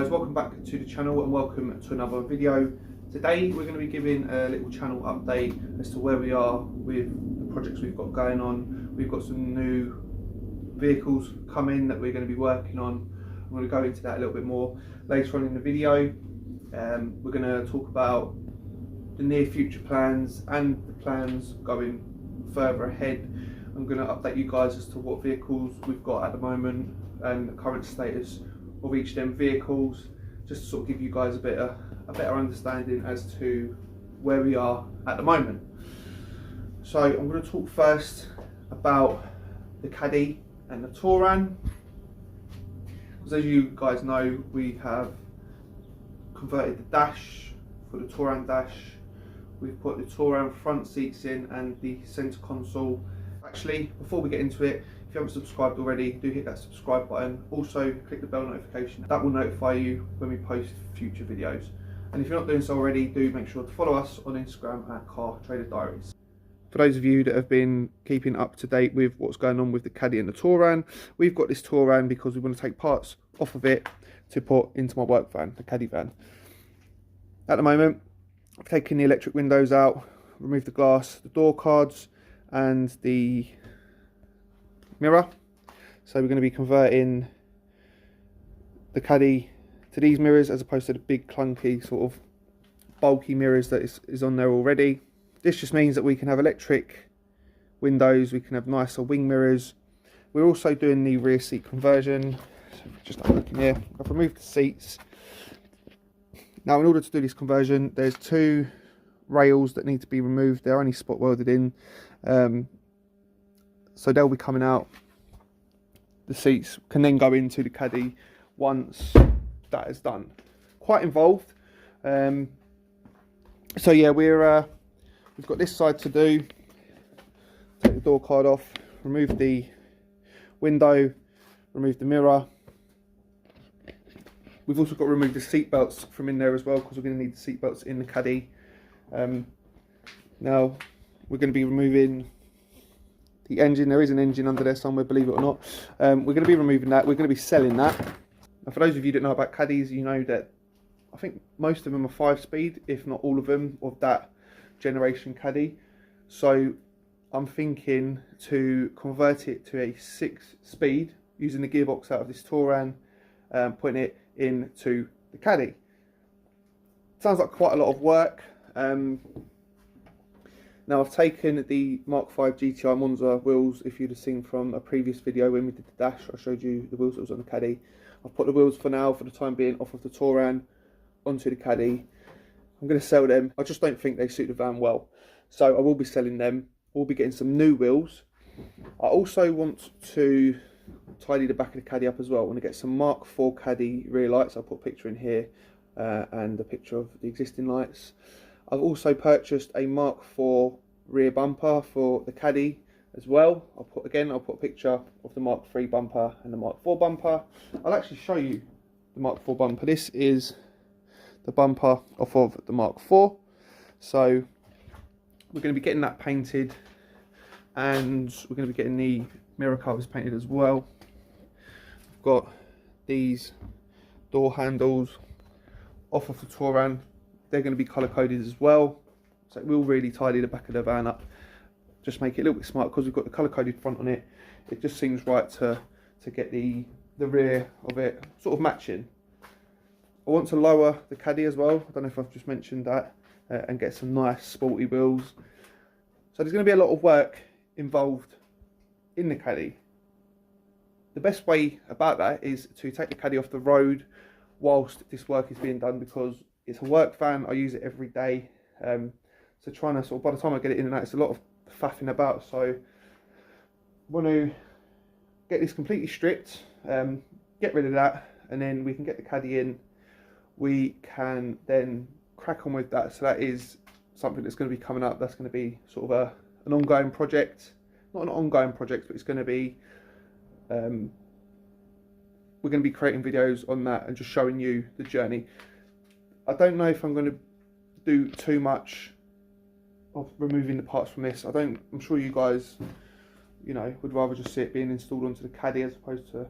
guys, welcome back to the channel and welcome to another video. Today we're going to be giving a little channel update as to where we are with the projects we've got going on. We've got some new vehicles coming that we're going to be working on. I'm going to go into that a little bit more later on in the video. We're going to talk about the near future plans and the plans going further ahead. I'm going to update you guys as to what vehicles we've got at the moment and the current status of each of them vehicles, just to sort of give you guys a better understanding as to where we are at the moment. So I'm going to talk first about the Caddy and the Touran, because as you guys know, we have converted the dash for the Touran dash. We've put the Touran front seats in and the centre console. Actually, before we get into it, if you haven't subscribed already, do hit that subscribe button. Also click the bell notification. That will notify you when we post future videos. And if you're not doing so already, do make sure to follow us on Instagram at Car Trader Diaries. For those of you that have been keeping up to date with what's going on with the Caddy and the Touran, we've got this Touran because we want to take parts off of it to put into my work van, the Caddy van. At the moment, I've taken the electric windows out, removed the glass, the door cards and the mirror. So we're going to be converting the Caddy to these mirrors as opposed to the big clunky sort of bulky mirrors that is on there already. This just means that we can have electric windows, we can have nicer wing mirrors. We're also doing the rear seat conversion. So just have a look in here. I've removed the seats. Now, in order to do this conversion, there's two rails that need to be removed. They're only spot welded in, so they'll be coming out. The seats can then go into the Caddy once that is done. Quite involved. So yeah, we've got this side to do. Take the door card off, remove the window, remove the mirror. We've also got to remove the seat belts from in there as well, because we're going to need the seat belts in the Caddy. Now we're going to be removing the engine. There is an engine under there somewhere, believe it or not. We're going to be removing that. We're going to be selling that. Now, for those of you that know about Caddies, you know that I think most of them are 5-speed, if not all of them, of that generation Caddy. So I'm thinking to convert it to a 6-speed using the gearbox out of this Touran, putting it into the Caddy. Sounds like quite a lot of work. Now I've taken the Mark V GTI Monza wheels. If you'd have seen from a previous video when we did the dash, I showed you the wheels that was on the Caddy. I've put the wheels for now, for the time being, off of the Touran onto the Caddy. I'm going to sell them. I just don't think they suit the van well, so I will be selling them. We'll be getting some new wheels. I also want to tidy the back of the Caddy up as well. I want to get some Mark IV Caddy rear lights. I'll put a picture in here and a picture of the existing lights. I've also purchased a Mark IV rear bumper for the Caddy as well. I'll put a picture of the Mark III bumper and the Mark IV bumper. I'll actually show you the Mark IV bumper. This is the bumper off of the Mark IV. So we're going to be getting that painted, and we're going to be getting the mirror covers painted as well. I've got these door handles off of the Touran. They're going to be colour coded as well, so it will really tidy the back of the van up, just make it a little bit smart, because we've got the colour coded front on it. It just seems right to get the rear of it sort of matching. I want to lower the Caddy as well. I don't know if I've just mentioned that, and get some nice sporty wheels. So there's going to be a lot of work involved in the Caddy. The best way about that is to take the Caddy off the road whilst this work is being done, because it's a work van. I use it every day. So trying to sort of, by the time I get it in and out, it's a lot of faffing about. So I want to get this completely stripped, get rid of that, and then we can get the Caddy in. We can then crack on with that. So that is something that's going to be coming up. That's going to be sort of an ongoing project. Not an ongoing project, but it's going to be, we're going to be creating videos on that and just showing you the journey. I don't know if I'm going to do too much of removing the parts from this. I'm sure you guys, you know, would rather just see it being installed onto the Caddy as opposed to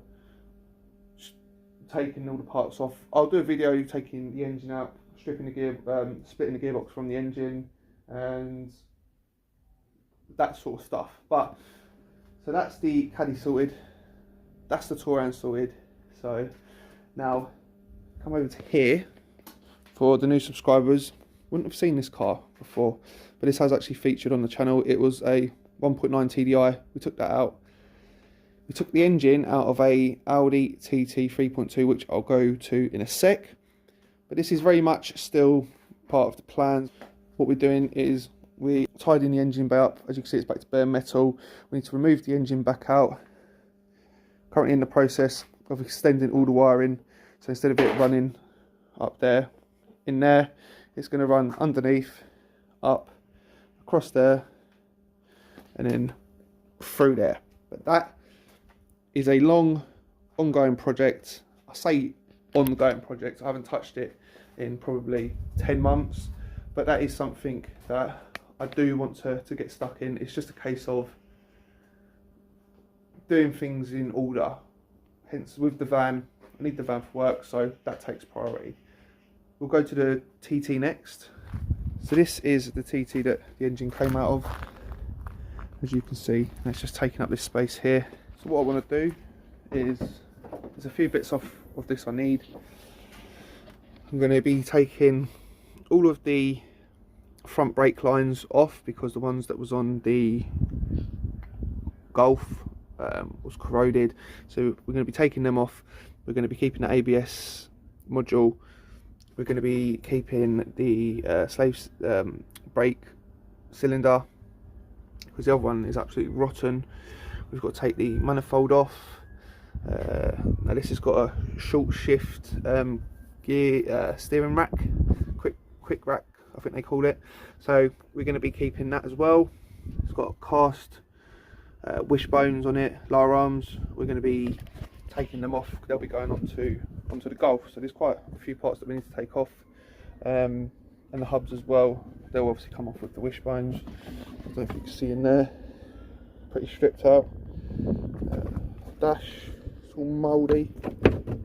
taking all the parts off. I'll do a video taking the engine out, stripping the gear, splitting the gearbox from the engine, and that sort of stuff. But so that's the Caddy sorted, that's the Touran sorted. So now come over to here. For the new subscribers, wouldn't have seen this car before, but this has actually featured on the channel. It was a 1.9 TDI. We took that out. We took the engine out of a Audi TT 3.2, which I'll go to in a sec. But this is very much still part of the plan. What we're doing is we're tidying the engine bay up. As you can see, it's back to bare metal. We need to remove the engine back out. Currently in the process of extending all the wiring. So instead of it running up there, in there, it's going to run underneath, up, across there, and then through there. But that is a long, ongoing project. I say ongoing project, I haven't touched it in probably 10 months, but that is something that I do want to get stuck in. It's just a case of doing things in order. Hence, with the van, I need the van for work, so that takes priority. We'll go to the TT next. So this is the TT that the engine came out of. As you can see, it's just taking up this space here. So what I want to do is, there's a few bits off of this I need. I'm going to be taking all of the front brake lines off because the ones that was on the Golf was corroded. So we're going to be taking them off. We're going to be keeping the ABS module. We're going to be keeping the slave brake cylinder because the other one is absolutely rotten. We've got to take the manifold off. Now this has got a short shift gear steering rack, quick rack I think they call it. So we're going to be keeping that as well. It's got cast wishbones on it, lower arms. We're going to be taking them off. They'll be going onto the Golf. So there's quite a few parts that we need to take off, and the hubs as well. They'll obviously come off with the wishbones. I don't know if you can see in there. Pretty stripped out. Dash, it's all mouldy.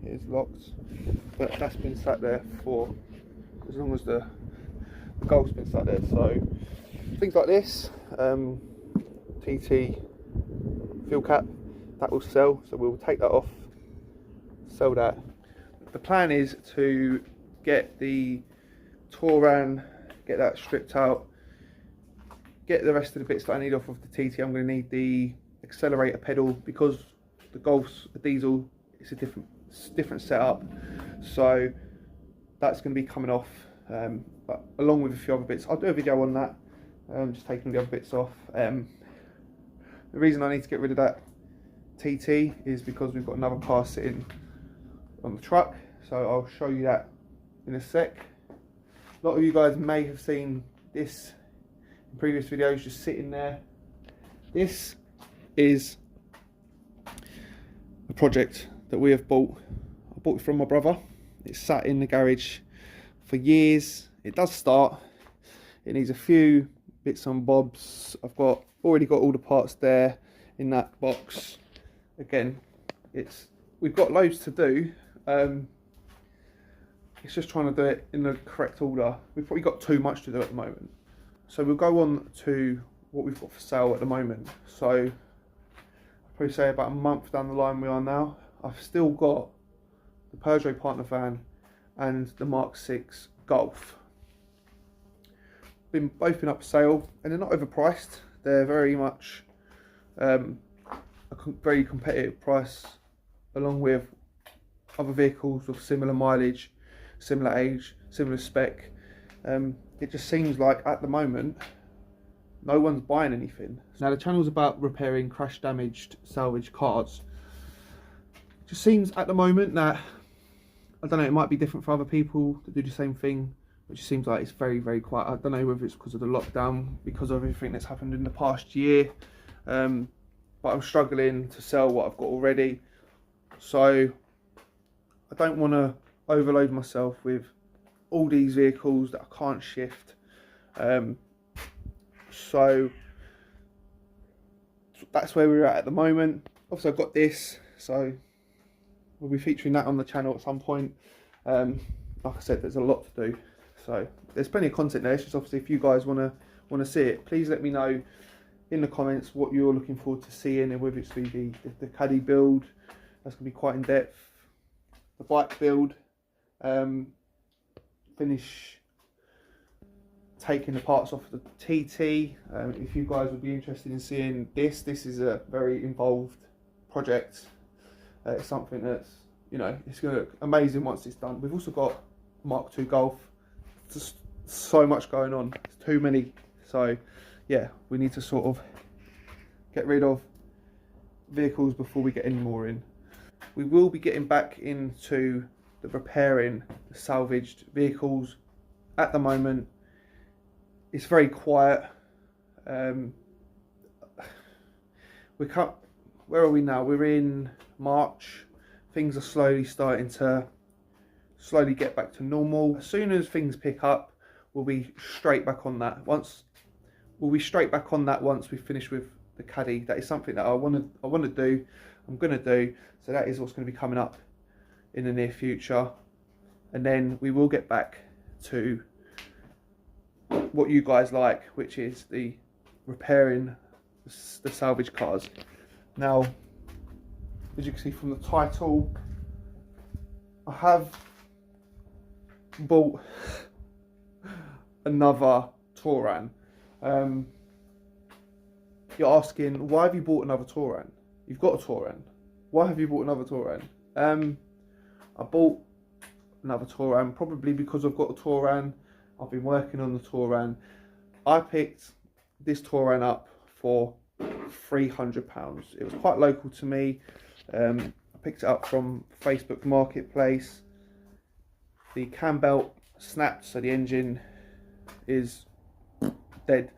It is locked, but that's been sat there for as long as the Golf's been sat there. So things like this, TT fuel cap, that will sell. So we'll take that off, sell that. The plan is to get the Touran, get that stripped out, get the rest of the bits that I need off of the TT. I'm going to need the accelerator pedal because the Golf's a diesel. It's a different setup, so that's going to be coming off, but along with a few other bits. I'll do a video on that, just taking the other bits off. The reason I need to get rid of that TT is because we've got another car sitting on the truck, so I'll show you that in a sec. A lot of you guys may have seen this in previous videos, just sitting there. This is a project that we have bought. I bought it from my brother. It's sat in the garage for years. It does start. It needs a few bits and bobs. I've already got all the parts there in that box. Again, we've got loads to do. It's just trying to do it in the correct order. We've probably got too much to do at the moment. So we'll go on to what we've got for sale at the moment. So I'll probably say about a month down the line we are now. I've still got the Peugeot partner van and the Mark 6 Golf. Both been up for sale, and they're not overpriced. They're very much a very competitive price, along with other vehicles with similar mileage, similar age, similar spec. It just seems like at the moment no one's buying anything. Now the channel's about repairing crash damaged salvage cars. It just seems at the moment that, I don't know, it might be different for other people that do the same thing, but it just seems like it's very, very quiet. I don't know whether it's because of the lockdown, because of everything that's happened in the past year, but I'm struggling to sell what I've got already. So I don't want to overload myself with all these vehicles that I can't shift. So that's where we're at the moment. Obviously I've got this, so we'll be featuring that on the channel at some point. Like I said, there's a lot to do, so there's plenty of content there. It's just obviously if you guys want to see it, please let me know in the comments what you're looking forward to seeing, and whether it's the Caddy build, that's going to be quite in depth, the bike build, finish taking the parts off the TT. If you guys would be interested in seeing this is a very involved project. It's something that's, you know, it's going to look amazing once it's done. We've also got Mark II Golf. Just so much going on. It's too many. So yeah, we need to sort of get rid of vehicles before we get any more in. We will be getting back into the repairing the salvaged vehicles. At the moment, it's very quiet. We can't. Where are we now? We're in March. Things are slowly starting to get back to normal. As soon as things pick up, we'll be straight back on that. Once we finish with the Caddy. That is something that I want to do. I'm going to do. So that is what's going to be coming up in the near future, and then we will get back to what you guys like, which is the repairing the salvage cars. Now, as you can see from the title, I have bought another Touran. You're asking, why have you bought another Touran? You've got a Touran. Why have you bought another Touran? I bought another Touran probably because I've got a Touran. I've been working on the Touran. I picked this Touran up for £300. It was quite local to me. I picked it up from Facebook Marketplace. The cam belt snapped, so the engine is dead.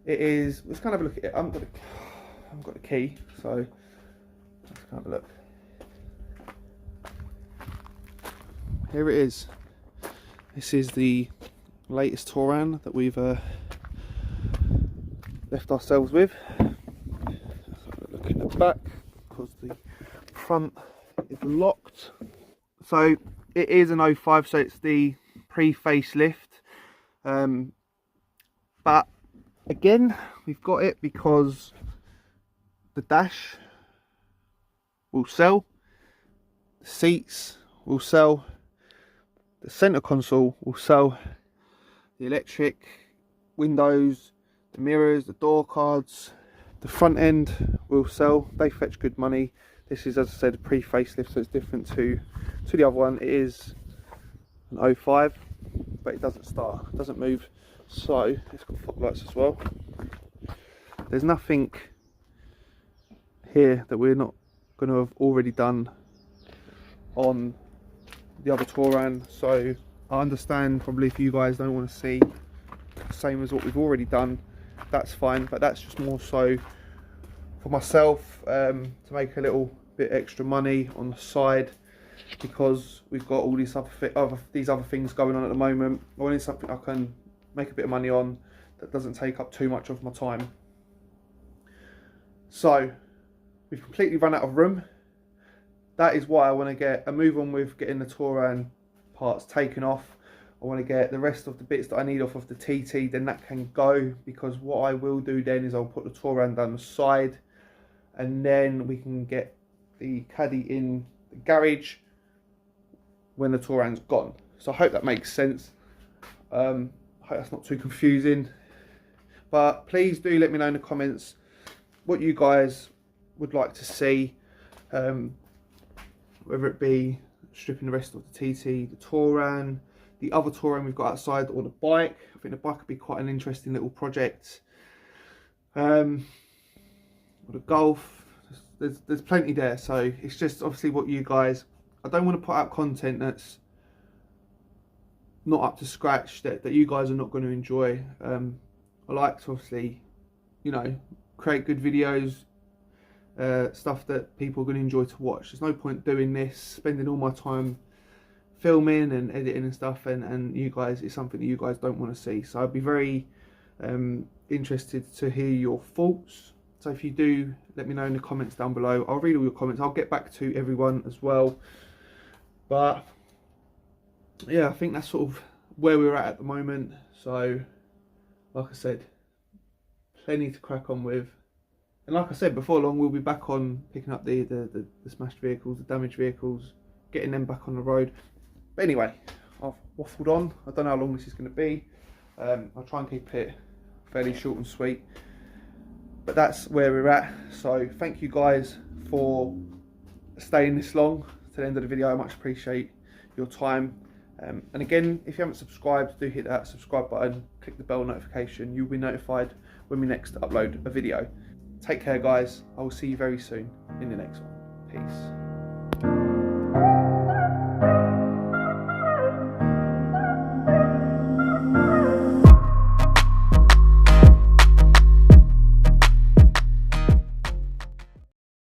It is. Let's kind of have a look at it. I haven't got the key, so let's have a look. Here it is. This is the latest Touran that we've left ourselves with. Let's have a look in the back, because the front is locked. So it is an 05, so it's the pre-facelift. But again, we've got it because the dash will sell, the seats will sell, the centre console will sell, the electric windows, the mirrors, the door cards, the front end will sell. They fetch good money. This is, as I said, a pre-facelift, so it's different to the other one. It is an 05, but it doesn't start, it doesn't move. So it's got footlights as well. There's nothing here that we're not going to have already done on the other Touran. So I understand probably if you guys don't want to see the same as what we've already done, that's fine, but that's just more so for myself, to make a little bit extra money on the side, because we've got all these other things going on at the moment. I wanted something I can make a bit of money on that doesn't take up too much of my time. So we've completely run out of room. That is why I want to get a move on with getting the Touran parts taken off. I want to get the rest of the bits that I need off of the TT, then that can go, because what I will do then is I'll put the Touran down the side, and then we can get the Caddy in the garage when the Touran's gone. So I hope that makes sense. I hope that's not too confusing, but please do let me know in the comments what you guys would like to see, whether it be stripping the rest of the TT, the Touran, the other Touran we've got outside, or the bike. I think the bike would be quite an interesting little project, or the Golf. There's plenty there, so it's just obviously what you guys, I don't want to put out content that's not up to scratch, that you guys are not going to enjoy. I like to obviously, you know, create good videos, stuff that people are going to enjoy to watch. There's no point doing this, spending all my time filming and editing and stuff, and you guys, it's something that you guys don't want to see. So I'd be very interested to hear your thoughts So if you do, let me know in the comments down below. I'll read all your comments. I'll get back to everyone as well. But yeah, I think that's sort of where we're at the moment. So like I said, plenty to crack on with. And like I said, before long we'll be back on picking up the smashed vehicles, the damaged vehicles, getting them back on the road. But anyway, I've waffled on. I don't know how long this is going to be. I'll try and keep it fairly short and sweet. But that's where we're at. So thank you guys for staying this long to the end of the video. I much appreciate your time. And again, if you haven't subscribed, do hit that subscribe button, click the bell notification. You'll be notified when we next upload a video. Take care guys. I will see you very soon in the next one. Peace.